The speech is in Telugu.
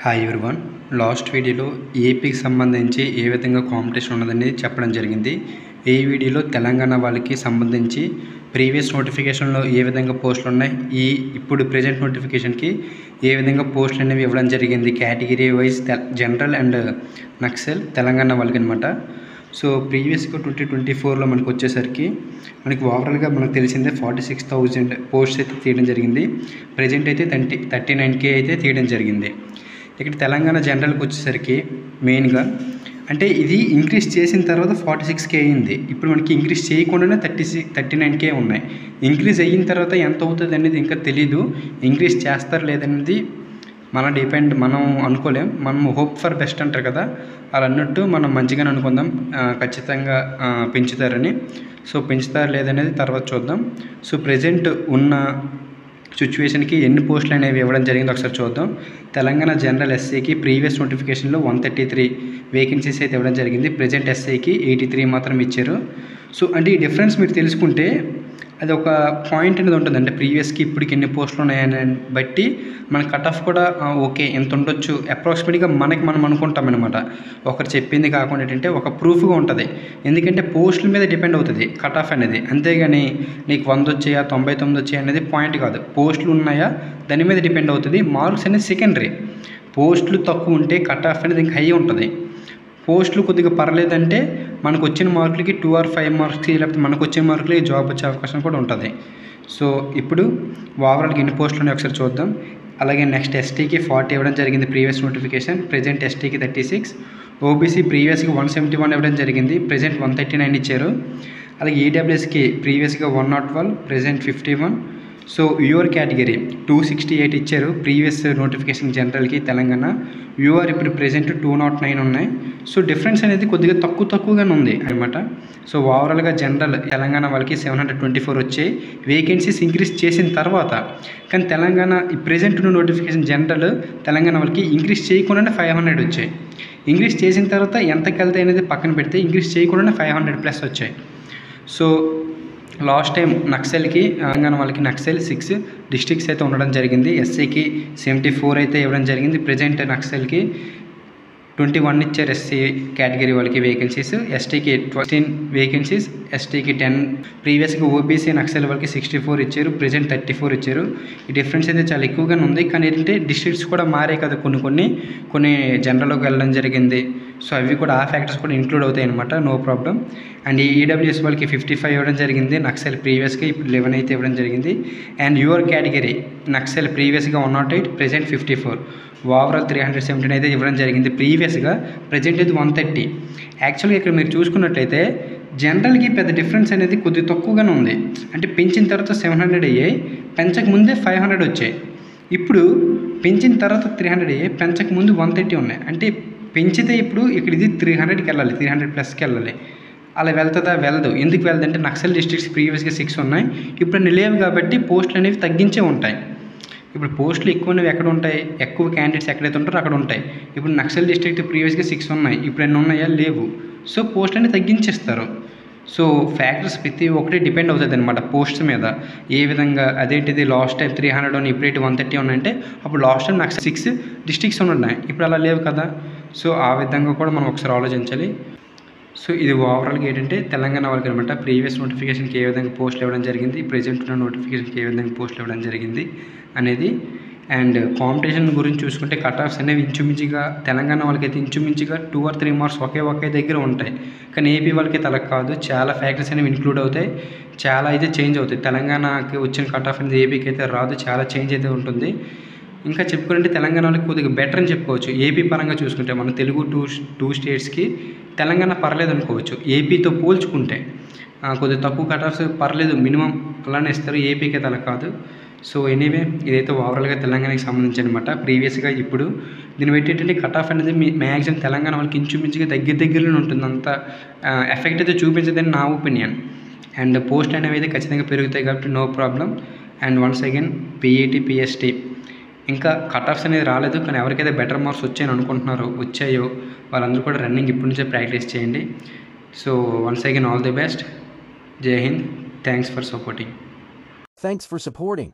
Hi everyone. లాస్ట్ వీడియోలో ఏపీకి సంబంధించి ఏ విధంగా కాంపిటీషన్ ఉన్నదని చెప్పడం జరిగింది. ఈ వీడియోలో తెలంగాణ వాళ్ళకి సంబంధించి ప్రీవియస్ నోటిఫికేషన్లో ఏ విధంగా పోస్టులు ఉన్నాయి, ఇప్పుడు ప్రెజెంట్ నోటిఫికేషన్కి ఏ విధంగా పోస్టులు అనేవి ఇవ్వడం జరిగింది, category wise general and Naxal Telangana వాళ్ళకి అనమాట. సో ప్రీవియస్గా 2024లో మనకు వచ్చేసరికి మనకి ఓవరాల్గా మనకు తెలిసిందే 46,000 పోస్ట్స్ అయితే తీయడం జరిగింది. ప్రజెంట్ అయితే 39K అయితే తీయడం జరిగింది. ఇక్కడ తెలంగాణ జనరల్కి వచ్చేసరికి మెయిన్గా అంటే ఇది ఇంక్రీజ్ చేసిన తర్వాత 46K అయింది. ఇప్పుడు మనకి ఇంక్రీజ్ చేయకుండానే 39K ఉన్నాయి. ఇంక్రీజ్ అయిన తర్వాత ఎంత అవుతుంది అనేది ఇంకా తెలీదు. ఇంక్రీజ్ చేస్తారు లేదనేది మనం అనుకోలేం. మనం హోప్ ఫర్ బెస్ట్ అంటారు కదా, అలా అన్నట్టు మనం మంచిగానే అనుకుందాం. ఖచ్చితంగా పెంచుతారని. సో పెంచుతారు లేదనేది తర్వాత చూద్దాం. సో ప్రజెంట్ ఉన్న సిచ్యువేషన్కి ఎన్ని పోస్టులు అనేవి ఇవ్వడం జరిగిందో ఒకసారి చూద్దాం. తెలంగాణ జనరల్ ఎస్సీకి ప్రీవియస్ నోటిఫికేషన్లో 133 వేకెన్సీస్ అయితే ఇవ్వడం జరిగింది. ప్రజెంట్ ఎస్ఐకి 83 మాత్రం ఇచ్చారు. సో అంటే ఈ డిఫరెన్స్ మీరు తెలుసుకుంటే అది ఒక పాయింట్ అనేది ఉంటుంది. అంటే ప్రీవియస్కి ఇప్పటికి ఎన్ని పోస్టులు ఉన్నాయని బట్టి మన కట్ ఆఫ్ కూడా ఓకే ఎంత ఉండొచ్చు అప్రాక్సిమేట్గా మనం అనుకుంటాం అనమాట. ఒకరు చెప్పింది కాకుండా ఏంటంటే ఒక ప్రూఫ్గా ఉంటుంది. ఎందుకంటే పోస్టుల మీద డిపెండ్ అవుతుంది కట్ ఆఫ్ అనేది. అంతేగాని నీకు 100 వచ్చాయా 99 వచ్చాయా అనేది పాయింట్ కాదు. పోస్టులు ఉన్నాయా దాని మీద డిపెండ్ అవుతుంది. మార్క్స్ అనేది సెకండరీ. పోస్టులు తక్కువ ఉంటే కట్ ఆఫ్ అనేది ఇంకా హై ఉంటుంది. పోస్టులు కొద్దిగా పర్లేదంటే మనకు వచ్చిన మార్కులకి 2 or 5 మార్క్స్కి లేకపోతే మనకు వచ్చే మార్కులకి జాబ్ వచ్చే అవకాశం కూడా ఉంటుంది. సో ఇప్పుడు ఓవరాల్గా ఎన్ని పోస్టులు ఉన్నాయో ఒకసారి చూద్దాం. అలాగే నెక్స్ట్ ఎస్టీకి 40 ఇవ్వడం జరిగింది ప్రీవియస్ నోటిఫికేషన్. ప్రజెంట్ ఎస్టీకి 36. ఓబీసీ ప్రీవియస్గా 171 ఇవ్వడం జరిగింది. ప్రజెంట్ 139 ఇచ్చారు. అలాగే ఈడబ్ల్యూఎస్కి ప్రీవియస్గా 112, ప్రజెంట్ 51. సో యూఆర్ కేటగిరీ 268 ఇచ్చారు ప్రీవియస్ నోటిఫికేషన్ జనరల్కి తెలంగాణ. యూఆర్ ఇప్పుడు ప్రజెంట్ 209 ఉన్నాయి. సో డిఫరెన్స్ అనేది కొద్దిగా తక్కువగానే ఉంది అనమాట. సో ఓవరాల్గా జనరల్ తెలంగాణ వాళ్ళకి 724 వచ్చాయి వేకెన్సీస్ ఇంక్రీజ్ చేసిన తర్వాత. కానీ తెలంగాణ ఈ ప్రజెంట్ నోటిఫికేషన్ జనరల్ తెలంగాణ వాళ్ళకి ఇంక్రీజ్ చేయకుండానే 500 వచ్చాయి. ఇంక్రీజ్ చేసిన తర్వాత ఎంతకి వెళ్తాయి అనేది పక్కన పెడితే ఇంక్రీజ్ చేయకుండానే 500+ వచ్చాయి. సో లాస్ట్ టైం నక్సల్కి తెలంగాణ వాళ్ళకి నక్సల్ 6 డిస్ట్రిక్ట్స్ అయితే ఉండడం జరిగింది. ఎస్సీకి 74 అయితే ఇవ్వడం జరిగింది. ప్రజెంట్ నక్సల్కి 21 ఇచ్చారు ఎస్సీ కేటగిరీ వాళ్ళకి వేకెన్సీస్. ఎస్టీకి 12 వేకెన్సీస్, ఎస్టీకి 10. ప్రీవియస్గా ఓబీసీ నక్సల్ వాళ్ళకి 64 ఇచ్చారు. ప్రజెంట్ 34 ఇచ్చారు. ఈ డిఫరెన్స్ అయితే చాలా ఎక్కువగానే ఉంది. కానీ ఏంటంటే డిస్ట్రిక్ట్స్ కూడా మారే కదా, కొన్ని జనరల్లోకి వెళ్ళడం జరిగింది. సో అవి కూడా ఆ ఫ్యాక్టర్స్ కూడా ఇంక్లూడ్ అవుతాయి అనమాట. No problem. అండ్ ఈడబ్ల్యూఎస్ వాళ్ళకి 55 ఇవ్వడం జరిగింది. నక్సల్ ప్రీవియస్గా ఇప్పుడు 11 అయితే ఇవ్వడం జరిగింది. అండ్ యువర్ కేటగిరీ నక్సల్ ప్రీవియస్గా 108, ప్రజెంట్ 54. ఓవరాల్ 317 అయితే ఇవ్వడం జరిగింది ప్రీవియస్గా. ప్రజెంట్ అయితే 130. యాక్చువల్గా ఇక్కడ మీరు చూసుకున్నట్లయితే జనరల్కి పెద్ద డిఫరెన్స్ అనేది కొద్దిగా తక్కువగానే ఉంది. అంటే పెంచిన తర్వాత 700 అయ్యాయి, పెంచక ముందే 500 వచ్చాయి. ఇప్పుడు పెంచిన తర్వాత 300 అయ్యాయి, పెంచక ముందు 130 ఉన్నాయి. అంటే పెంచితే ఇప్పుడు ఇక్కడ ఇది 300కి వెళ్ళాలి, 300+కి వెళ్ళాలి. అలా వెళ్తుందా? వెళ్ళదు. ఎందుకు వెళ్దంటే నక్సల్ డిస్ట్రిక్ట్స్ ప్రీవియస్గా 6 ఉన్నాయి, ఇప్పుడు అన్ని లేవు కాబట్టి పోస్టులు అనేవి తగ్గించే ఉంటాయి. ఇప్పుడు పోస్టులు ఎక్కువనేవి ఎక్కడ ఉంటాయి, ఎక్కువ క్యాండిడేట్స్ ఎక్కడైతే ఉంటారో అక్కడ ఉంటాయి. ఇప్పుడు నక్సల్ డిస్ట్రిక్ట్ ప్రీవియస్గా 6 ఉన్నాయి, ఇప్పుడు ఎన్ని ఉన్నాయా? లేవు. సో పోస్ట్ అనేది తగ్గించేస్తారు. సో ఫ్యాక్టర్స్ ప్రతి ఒక్కటి డిపెండ్ అవుతుంది అనమాట పోస్ట్స్ మీద. ఏ విధంగా అదేంటిది లాస్ట్ టైం 300 ఉన్నాయి, ఇప్పుడు 130 ఉన్నాయంటే అప్పుడు లాస్ట్ టైం నక్సల్ 6 డిస్ట్రిక్ట్స్ ఉన్నాయి, ఇప్పుడు అలా లేవు కదా. సో ఆ విధంగా కూడా మనం ఒకసారి ఆలోచించాలి. సో ఇది ఓవరాల్గా ఏంటంటే తెలంగాణ వాళ్ళకి అనమాట. ప్రీవియస్ నోటిఫికేషన్కి ఏ విధంగా పోస్టులు ఇవ్వడం జరిగింది, ప్రజెంట్ ఉన్న నోటిఫికేషన్కి ఏ విధంగా పోస్టులు ఇవ్వడం జరిగింది అనేది. అండ్ కాంపిటీషన్ గురించి చూసుకుంటే కట్ ఆఫ్స్ అనేవి ఇంచుమించుగా తెలంగాణ వాళ్ళకైతే ఇంచుమించుగా 2 or 3 మార్క్స్ ఒకే దగ్గర ఉంటాయి. కానీ ఏపీ వాళ్ళకి అలా కాదు, చాలా ఫ్యాక్టర్స్ అనేవి ఇంక్లూడ్ అవుతాయి, చాలా అయితే చేంజ్ అవుతాయి. తెలంగాణకి వచ్చిన కట్ ఆఫ్ అనేది ఏపీకి అయితే రాదు, చాలా చేంజ్ అయితే ఉంటుంది. ఇంకా చెప్పుకుంటే తెలంగాణ వాళ్ళకి కొద్దిగా బెటర్ అని చెప్పుకోవచ్చు. ఏపీ పరంగా చూసుకుంటే మన తెలుగు టూ స్టేట్స్కి తెలంగాణ పర్లేదు అనుకోవచ్చు. ఏపీతో పోల్చుకుంటే కొద్దిగా తక్కువ కట్ ఆఫ్స్ పర్లేదు, మినిమం అలానే ఇస్తారు. ఏపీకి అయితే అలా కాదు. సో ఎనీవే ఇదైతే ఓవరాల్గా తెలంగాణకి సంబంధించి అనమాట. ప్రీవియస్గా ఇప్పుడు దీన్ని బట్టి ఏంటంటే కట్ ఆఫ్ అనేది మ్యాక్సిమం తెలంగాణ వాళ్ళకి ఇంచుమించుగా దగ్గరలోనే ఉంటుంది. అంత ఎఫెక్ట్ అయితే చూపించదని నా ఒపీనియన్. అండ్ పోస్ట్ అనేవి అయితే ఖచ్చితంగా పెరుగుతాయి కాబట్టి no problem. And once again PET PST ఇంకా కట్ ఆఫ్స్ అనేది రాలేదు, కానీ ఎవరికైతే బెటర్ మార్క్స్ వచ్చాయో వాళ్ళందరూ కూడా రన్నింగ్ ఇప్పటి నుంచే ప్రాక్టీస్ చేయండి. So once again all the best. జై Hind. Thanks for supporting. Thanks for supporting.